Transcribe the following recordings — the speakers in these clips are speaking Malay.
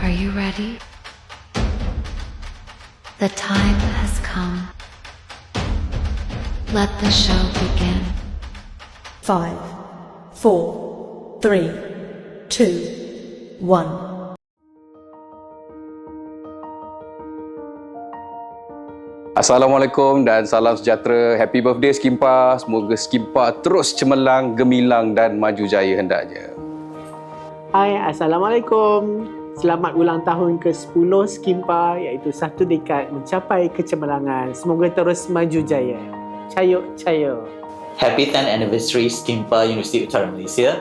Are you ready? The time has come. Let the show begin. 5, 4, 3, 2, 1. Assalamualaikum dan salam sejahtera. Happy birthday Skimpa. Semoga Skimpa terus cemerlang, gemilang dan maju jaya hendaknya. Hai, Assalamualaikum. Selamat ulang tahun ke-10 Skimpa, iaitu satu dekad mencapai kecemerlangan. Semoga terus maju jaya. Cayo, cayo. Happy 10th anniversary Skimpa Universiti Utara Malaysia.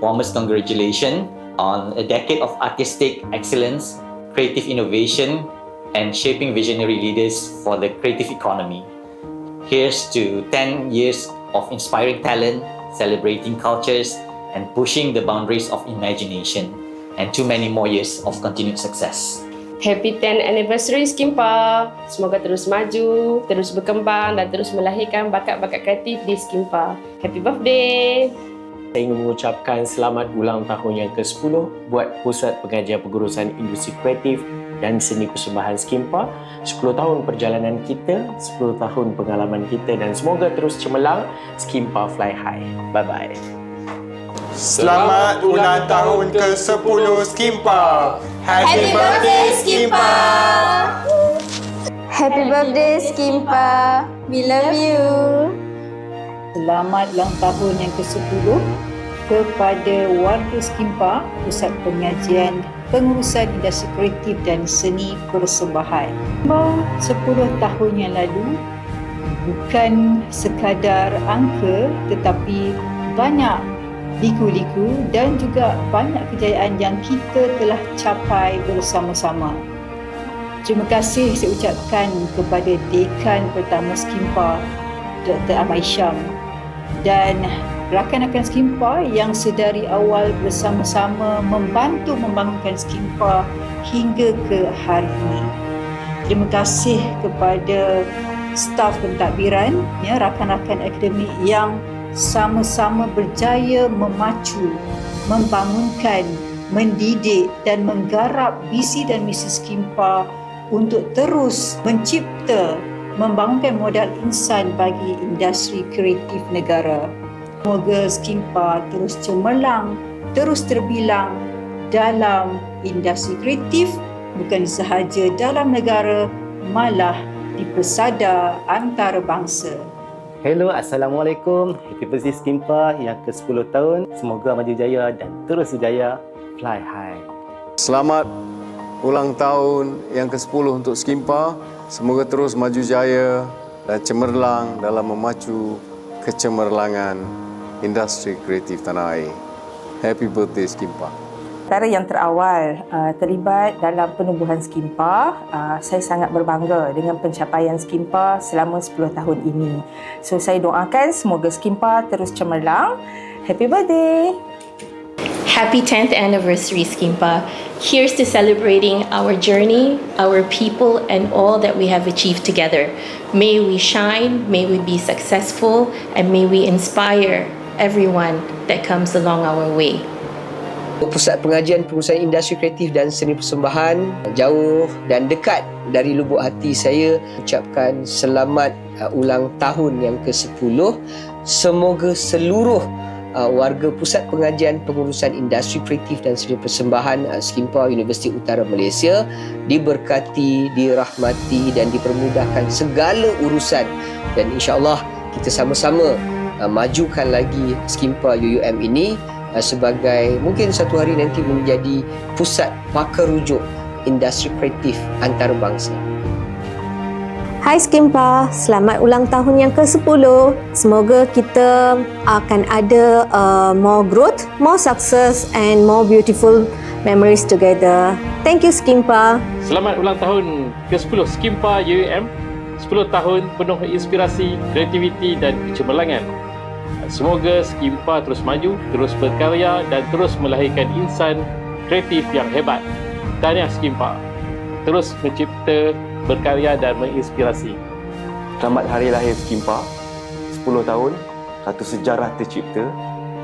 Warmest congratulations on a decade of artistic excellence, creative innovation and shaping visionary leaders for the creative economy. Here's to 10 years of inspiring talent, celebrating cultures and pushing the boundaries of imagination, and too many more years of continued success. Happy 10th anniversary Skimpa. Semoga terus maju, terus berkembang dan terus melahirkan bakat-bakat kreatif di Skimpa. Happy birthday! Saya ingin mengucapkan selamat ulang tahun yang ke-10 buat Pusat Pengajian Pengurusan Industri Kreatif dan Seni Persembahan Skimpa. 10 tahun perjalanan kita, 10 tahun pengalaman kita dan semoga terus cemerlang. Skimpa fly high. Bye-bye. Selamat ulang tahun ke-10 Skimpa. Happy birthday Skimpa. Happy birthday Skimpa. We love you. Selamat ulang tahun yang ke-10 kepada warga Skimpa, Pusat Pengajian Pengurusan Industri Kreatif dan Seni Persembahan. 10 tahun yang lalu bukan sekadar angka tetapi banyak liku-liku dan juga banyak kejayaan yang kita telah capai bersama-sama. Terima kasih saya ucapkan kepada Dekan pertama Skimpa, Dr. Ahmad Hisham dan rakan-rakan Skimpa yang sedari awal bersama-sama membantu membangunkan Skimpa hingga ke hari ini. Terima kasih kepada staf pentadbiran, rakan-rakan akademik yang sama-sama berjaya memacu, membangunkan, mendidik dan menggarap visi dan misi Skimpa untuk terus mencipta, membangunkan modal insan bagi industri kreatif negara. Semoga Skimpa terus cemerlang, terus terbilang dalam industri kreatif, bukan sahaja dalam negara, malah di pesada antarabangsa. Hello, Assalamualaikum. Happy birthday Skimpa yang ke-10 tahun. Semoga maju jaya dan terus berjaya. Fly high. Selamat ulang tahun yang ke-10 untuk Skimpa. Semoga terus maju jaya dan cemerlang dalam memacu kecemerlangan industri kreatif tanah air. Happy birthday Skimpa. Antara yang terawal terlibat dalam penubuhan Skimpa, saya sangat berbangga dengan pencapaian Skimpa selama 10 tahun ini. So saya doakan semoga Skimpa terus cemerlang. Happy birthday! Happy 10th anniversary Skimpa. Here's to celebrating our journey, our people and all that we have achieved together. May we shine, may we be successful and may we inspire everyone that comes along our way. Pusat Pengajian Pengurusan Industri Kreatif dan Seni Persembahan, jauh dan dekat dari lubuk hati saya ucapkan selamat ulang tahun yang ke-10. Semoga seluruh warga Pusat Pengajian Pengurusan Industri Kreatif dan Seni Persembahan Skimpa Universiti Utara Malaysia diberkati, dirahmati dan dipermudahkan segala urusan dan insya-Allah kita sama-sama majukan lagi Skimpa UUM ini sebagai mungkin satu hari nanti menjadi pusat pakar rujuk industri kreatif antarabangsa. Hai Skimpa, selamat ulang tahun yang ke-10. Semoga kita akan ada more growth, more success and more beautiful memories together. Thank you Skimpa. Selamat ulang tahun ke-10 Skimpa UUM. 10 tahun penuh inspirasi, kreativiti dan kecemerlangan. Semoga Skimpa terus maju, terus berkarya dan terus melahirkan insan kreatif yang hebat. Tahniah Skimpa. Terus mencipta, berkarya dan menginspirasi. Selamat hari lahir Skimpa. 10 tahun, satu sejarah tercipta.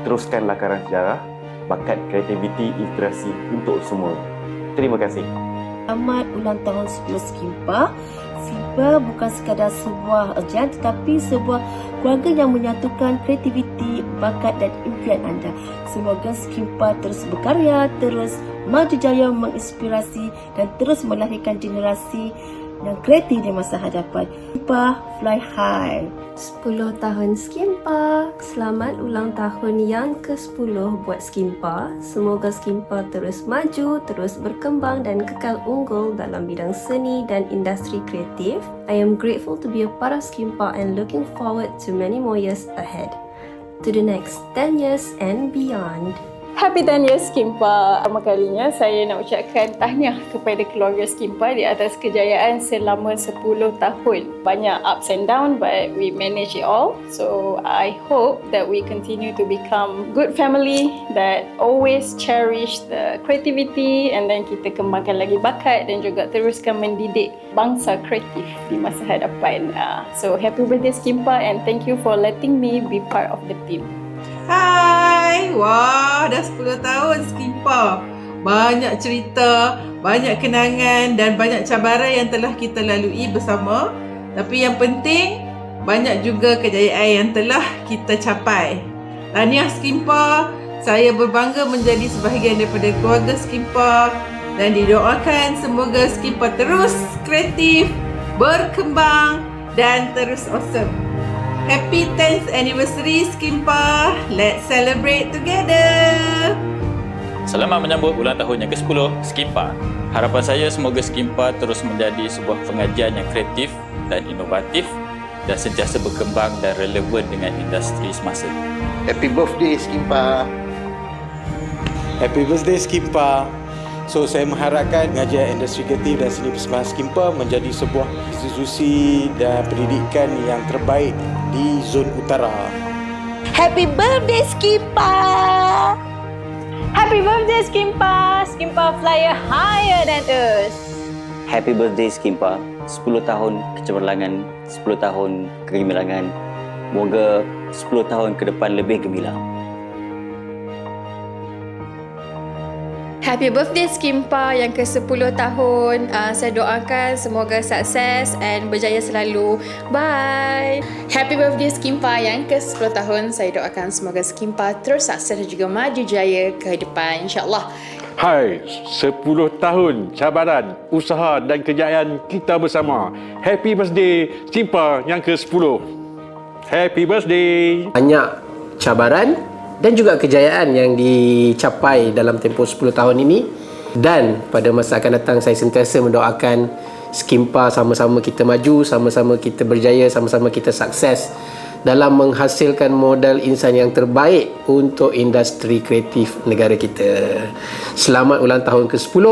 Teruskan lakaran sejarah, bakat kreativiti, inspirasi untuk semua. Terima kasih. Selamat ulang tahun 10 Skimpa. Skimpa bukan sekadar sebuah ajian tetapi sebuah keluarga yang menyatukan kreativiti, bakat dan impian anda. Semoga Skimpa terus berkarya, terus maju jaya menginspirasi dan terus melahirkan generasi yang kreatif di masa hadapan. Skimpa fly high. 10 tahun Skimpa. Selamat ulang tahun yang ke-10 buat Skimpa. Semoga Skimpa terus maju, terus berkembang dan kekal unggul dalam bidang seni dan industri kreatif. I am grateful to be a part of Skimpa and looking forward to many more years ahead. To the next 10 years and beyond. Happy 10 years Skimpa. Pertama kalinya saya nak ucapkan tahniah kepada keluarga Skimpa di atas kejayaan selama 10 tahun. Banyak ups and down but we manage it all. So I hope that we continue to become good family that always cherish the creativity and then kita kembangkan lagi bakat dan juga teruskan mendidik bangsa kreatif di masa hadapan. So happy birthday Skimpa and thank you for letting me be part of the team. Hai, wah dah 10 tahun Skimpa. Banyak cerita, banyak kenangan dan banyak cabaran yang telah kita lalui bersama. Tapi yang penting, banyak juga kejayaan yang telah kita capai. Tahniah Skimpa, saya berbangga menjadi sebahagian daripada keluarga Skimpa dan didoakan semoga Skimpa terus kreatif, berkembang dan terus awesome. Happy 10th anniversary Skimpa. Let's celebrate together. Selamat menyambut ulang tahun yang ke-10 Skimpa. Harapan saya semoga Skimpa terus menjadi sebuah pengajian yang kreatif dan inovatif dan sentiasa berkembang dan relevan dengan industri semasa. Happy birthday Skimpa. Happy birthday Skimpa. So saya mengharapkan pengajian industri kreatif dan seni persembahan Skimpa menjadi sebuah institusi dan pendidikan yang terbaik di zon utara. Happy birthday Skimpa. Happy birthday Skimpa. Skimpa fly higher than us. Happy birthday Skimpa. 10 tahun kecemerlangan, 10 tahun kegemilangan. Moga 10 tahun ke depan lebih gemilang. Happy birthday Skimpa yang ke-10 tahun. Saya doakan semoga sukses and berjaya selalu. Bye. Happy birthday Skimpa yang ke-10 tahun. Saya doakan semoga Skimpa terus sukses dan juga maju jaya ke depan, insya-Allah. Hai, 10 tahun cabaran, usaha dan kejayaan kita bersama. Happy birthday Skimpa yang ke-10. Happy birthday. Banyak cabaran dan juga kejayaan yang dicapai dalam tempoh 10 tahun ini, dan pada masa akan datang saya sentiasa mendoakan Skimpa sama-sama kita maju, sama-sama kita berjaya, sama-sama kita sukses dalam menghasilkan modal insan yang terbaik untuk industri kreatif negara kita. Selamat ulang tahun ke-10.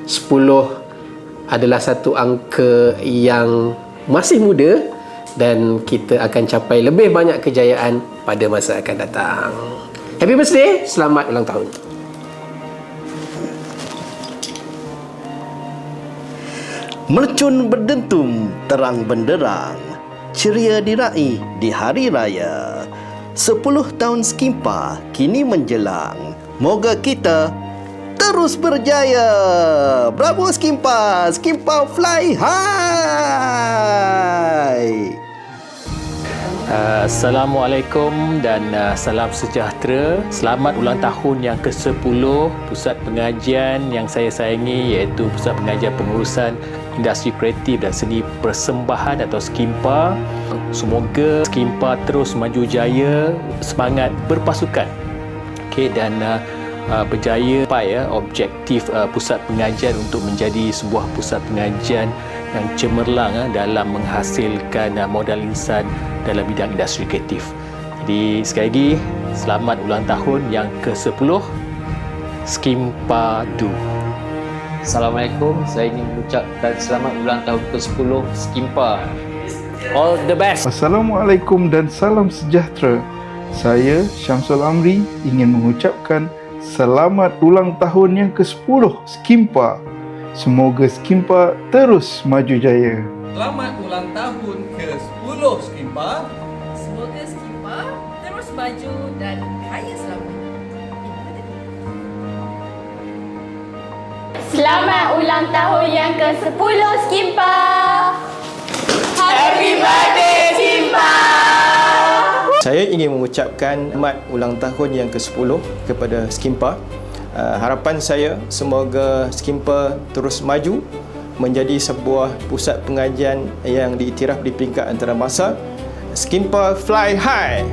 10 adalah satu angka yang masih muda dan kita akan capai lebih banyak kejayaan pada masa akan datang. Happy birthday, selamat ulang tahun. Mercun berdentum, terang benderang, ceria diraih di hari raya. 10 tahun Skimpa kini menjelang. Moga kita terus berjaya. Bravo Skimpa, Skimpa fly high. Assalamualaikum dan salam sejahtera. Selamat ulang tahun yang ke-10 Pusat Pengajian yang saya sayangi, iaitu Pusat Pengajian Pengurusan Industri Kreatif dan Seni Persembahan atau Skimpa. Semoga Skimpa terus maju jaya, semangat berpasukan. Dan berjaya objektif pusat pengajian untuk menjadi sebuah pusat pengajian yang cemerlang dalam menghasilkan modal insan dalam bidang industri kreatif. Jadi sekali lagi selamat ulang tahun yang ke-10 Skimpa Du. Assalamualaikum, saya ingin mengucapkan selamat ulang tahun ke-10 Skimpa. All the best. Assalamualaikum dan salam sejahtera. Saya Syamsul Amri ingin mengucapkan selamat ulang tahun yang ke-10 Skimpa. Semoga Skimpa terus maju jaya. Selamat ulang tahun ke-10 Skimpa. Semoga Skimpa terus maju dan kaya selamat. Selamat ulang tahun yang ke-10 Skimpa. Happy birthday Skimpa. Saya ingin mengucapkan selamat ulang tahun yang ke-10 kepada Skimpa. Harapan saya semoga Skimpa terus maju menjadi sebuah pusat pengajian yang diiktiraf di peringkat antarabangsa. Skimpa fly high.